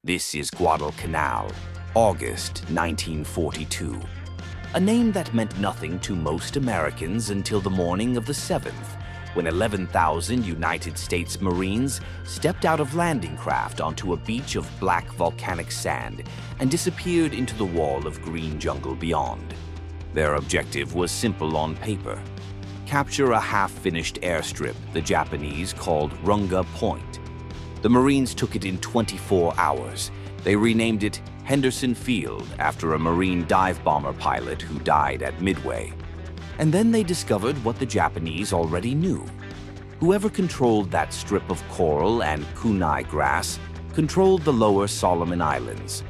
This is Guadalcanal, August 1942. A name that meant nothing to most Americans until the morning of the 7th, when 11,000 United States Marines stepped out of landing craft onto a beach of black volcanic sand and disappeared into the wall of green jungle beyond. Their objective was simple on paper: capture a half-finished airstrip the Japanese called Runga Point. The Marines took it in 24 hours. They renamed it Henderson Field after a Marine dive bomber pilot who died at Midway. And then they discovered what the Japanese already knew. Whoever controlled that strip of coral and kunai grass controlled the lower Solomon Islands.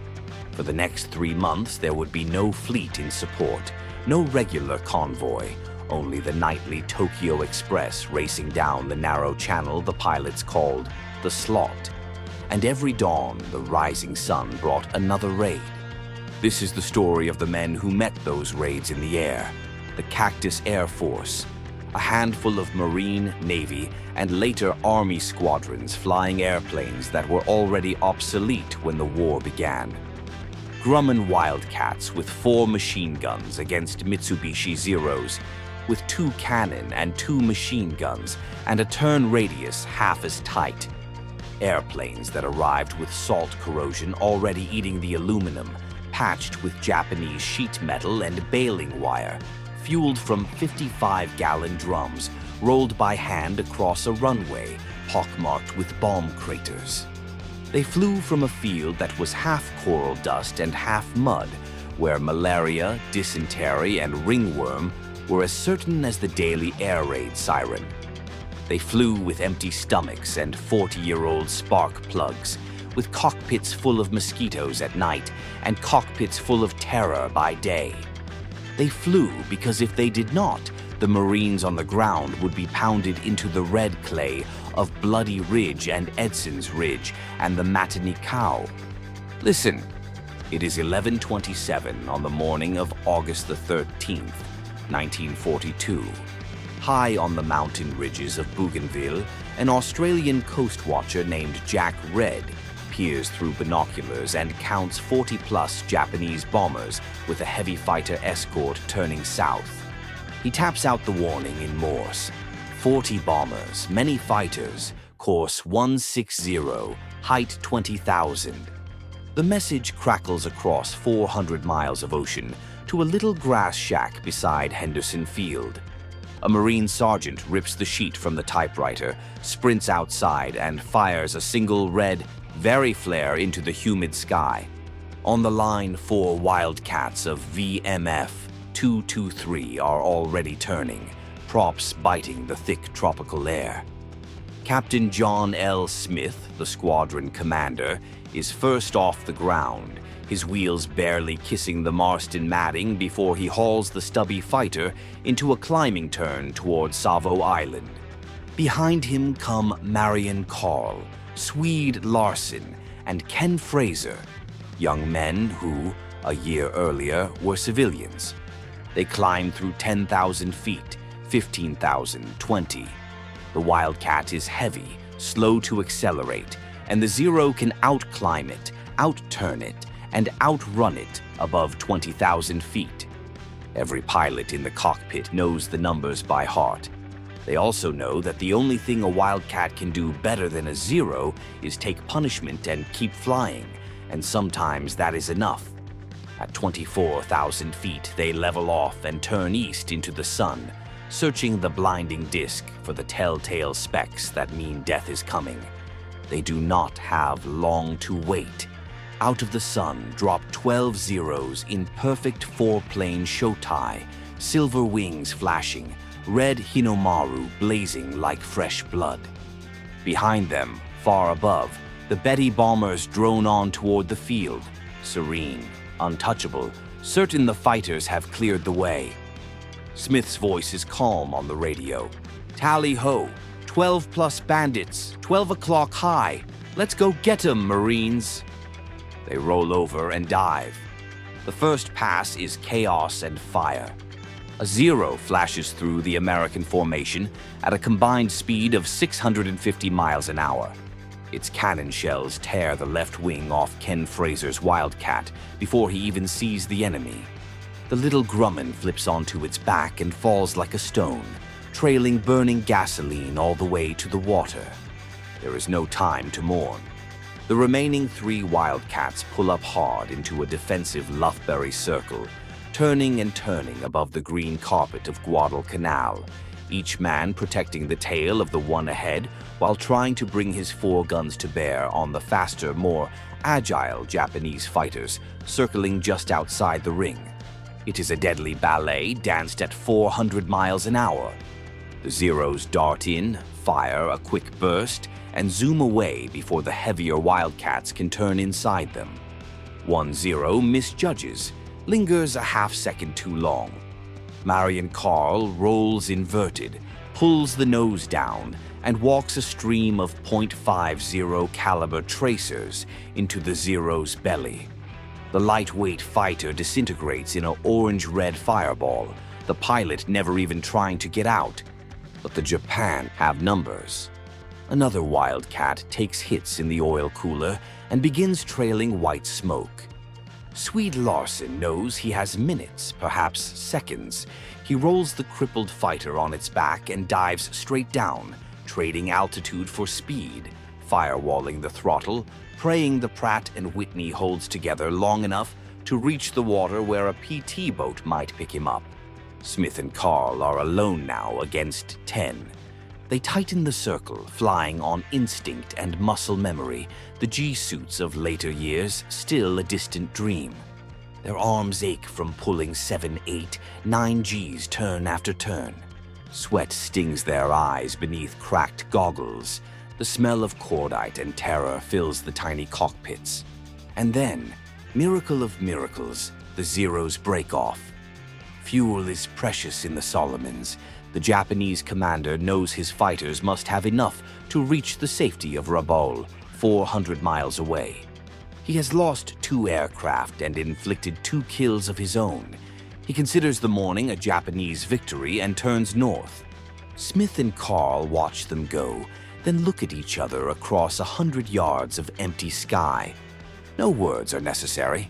For the next 3 months, there would be no fleet in support, no regular convoy, only the nightly Tokyo Express racing down the narrow channel the pilots called the Slot. And every dawn, the rising sun brought another raid. This is the story of the men who met those raids in the air: the Cactus Air Force, a handful of Marine, Navy, and later Army squadrons flying airplanes that were already obsolete when the war began. Grumman Wildcats with 4 machine guns against Mitsubishi Zeros, with 2 cannon and 2 machine guns and a turn radius half as tight. Airplanes that arrived with salt corrosion already eating the aluminum, patched with Japanese sheet metal and baling wire, fueled from 55-gallon drums rolled by hand across a runway pockmarked with bomb craters. They flew from a field that was half coral dust and half mud, where malaria, dysentery, and ringworm were as certain as the daily air raid siren. They flew with empty stomachs and 40-year-old spark plugs, with cockpits full of mosquitoes at night and cockpits full of terror by day. They flew because if they did not, the Marines on the ground would be pounded into the red clay of Bloody Ridge and Edson's Ridge and the Matanikau. Listen, it is 11:27 on the morning of August the 13th, 1942. High on the mountain ridges of Bougainville, an Australian coast watcher named Jack Red peers through binoculars and counts 40-plus Japanese bombers with a heavy fighter escort turning south. He taps out the warning in Morse: 40 bombers, many fighters, course 160, height 20,000. The message crackles across 400 miles of ocean to a little grass shack beside Henderson Field. A Marine sergeant rips the sheet from the typewriter, sprints outside, and fires a single red very flare into the humid sky. On the line, 4 Wildcats of VMF 223 are already turning, props biting the thick tropical air. Captain John L. Smith, the squadron commander, is first off the ground, his wheels barely kissing the Marston matting before he hauls the stubby fighter into a climbing turn toward Savo Island. Behind him come Marion Carl, Swede Larson, and Ken Fraser, young men who, a year earlier, were civilians. They climb through 10,000 feet, 15,000, 20. The Wildcat is heavy, slow to accelerate, and the Zero can outclimb it, outturn it, and outrun it above 20,000 feet. Every pilot in the cockpit knows the numbers by heart. They also know that the only thing a Wildcat can do better than a Zero is take punishment and keep flying, and sometimes that is enough. At 24,000 feet, they level off and turn east into the sun, searching the blinding disk for the telltale specks that mean death is coming. They do not have long to wait. Out of the sun drop 12 Zeros in perfect 4-plane showtie, silver wings flashing, red Hinomaru blazing like fresh blood. Behind them, far above, the Betty bombers drone on toward the field, serene, untouchable, certain the fighters have cleared the way. Smith's voice is calm on the radio. "Tally-ho, 12-plus bandits, 12 o'clock high. Let's go get 'em, Marines." They roll over and dive. The first pass is chaos and fire. A Zero flashes through the American formation at a combined speed of 650 miles an hour. Its cannon shells tear the left wing off Ken Fraser's Wildcat before he even sees the enemy. The little Grumman flips onto its back and falls like a stone, trailing burning gasoline all the way to the water. There is no time to mourn. The remaining 3 Wildcats pull up hard into a defensive Loughbury circle, turning and turning above the green carpet of Guadalcanal, each man protecting the tail of the one ahead while trying to bring his 4 guns to bear on the faster, more agile Japanese fighters circling just outside the ring. It is a deadly ballet danced at 400 miles an hour. The Zeros dart in, fire a quick burst, and zoom away before the heavier Wildcats can turn inside them. 1 Zero misjudges, lingers a half-second too long. Marion Carl rolls inverted, pulls the nose down, and walks a stream of .50 caliber tracers into the Zero's belly. The lightweight fighter disintegrates in an orange-red fireball, the pilot never even trying to get out. But the Japan have numbers. Another Wildcat takes hits in the oil cooler and begins trailing white smoke. Swede Larson knows he has minutes, perhaps seconds. He rolls the crippled fighter on its back and dives straight down, trading altitude for speed, firewalling the throttle, praying the Pratt & Whitney holds together long enough to reach the water where a PT boat might pick him up. Smith and Carl are alone now against 10. They tighten the circle, flying on instinct and muscle memory, the G-suits of later years still a distant dream. Their arms ache from pulling 7, 8, 9 Gs turn after turn. Sweat stings their eyes beneath cracked goggles. The smell of cordite and terror fills the tiny cockpits. And then, miracle of miracles, the Zeros break off. Fuel is precious in the Solomons. The Japanese commander knows his fighters must have enough to reach the safety of Rabaul, 400 miles away. He has lost 2 aircraft and inflicted 2 kills of his own. He considers the morning a Japanese victory and turns north. Smith and Carl watch them go, then look at each other across 100 yards of empty sky. No words are necessary.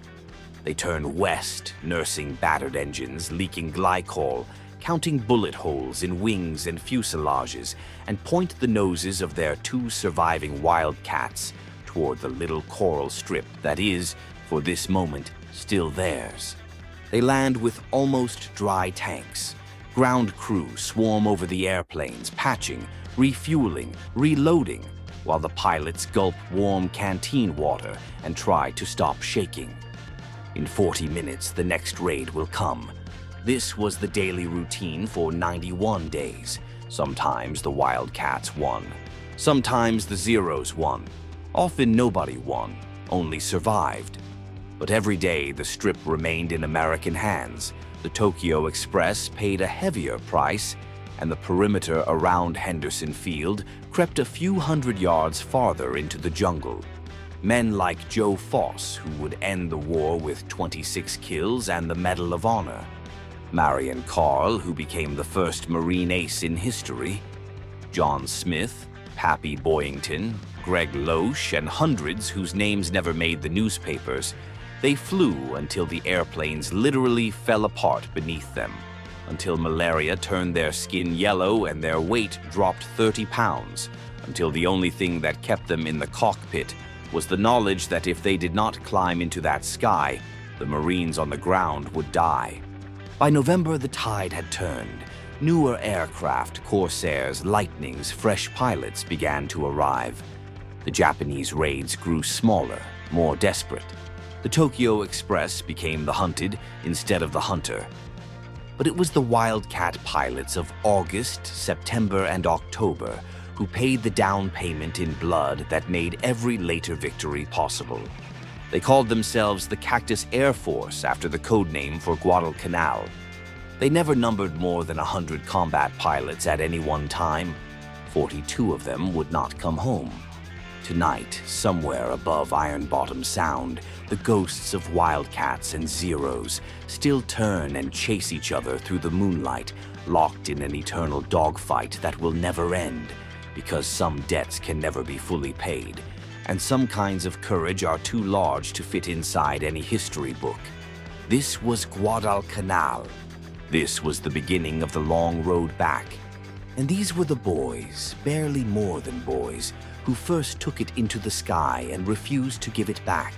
They turn west, nursing battered engines, leaking glycol, counting bullet holes in wings and fuselages, and point the noses of their 2 surviving Wildcats toward the little coral strip that is, for this moment, still theirs. They land with almost dry tanks. Ground crew swarm over the airplanes, patching, refueling, reloading, while the pilots gulp warm canteen water and try to stop shaking. In 40 minutes, the next raid will come. This was the daily routine for 91 days. Sometimes the Wildcats won. Sometimes the Zeros won. Often nobody won, only survived. But every day the strip remained in American hands. The Tokyo Express paid a heavier price, and the perimeter around Henderson Field crept a few hundred yards farther into the jungle. Men like Joe Foss, who would end the war with 26 kills and the Medal of Honor. Marion Carl, who became the first Marine ace in history. John Smith, Pappy Boyington, Greg Loesch, and hundreds whose names never made the newspapers. They flew until the airplanes literally fell apart beneath them, until malaria turned their skin yellow and their weight dropped 30 pounds, until the only thing that kept them in the cockpit was the knowledge that if they did not climb into that sky, the Marines on the ground would die. By November, the tide had turned. Newer aircraft, Corsairs, Lightnings, fresh pilots began to arrive. The Japanese raids grew smaller, more desperate. The Tokyo Express became the hunted instead of the hunter. But it was the Wildcat pilots of August, September, and October who paid the down payment in blood that made every later victory possible. They called themselves the Cactus Air Force after the code name for Guadalcanal. They never numbered more than 100 combat pilots at any one time. 42 of them would not come home. Tonight, somewhere above Iron Bottom Sound, the ghosts of Wildcats and Zeros still turn and chase each other through the moonlight, locked in an eternal dogfight that will never end, because some debts can never be fully paid, and some kinds of courage are too large to fit inside any history book. This was Guadalcanal. This was the beginning of the long road back. And these were the boys, barely more than boys, who first took it into the sky and refused to give it back.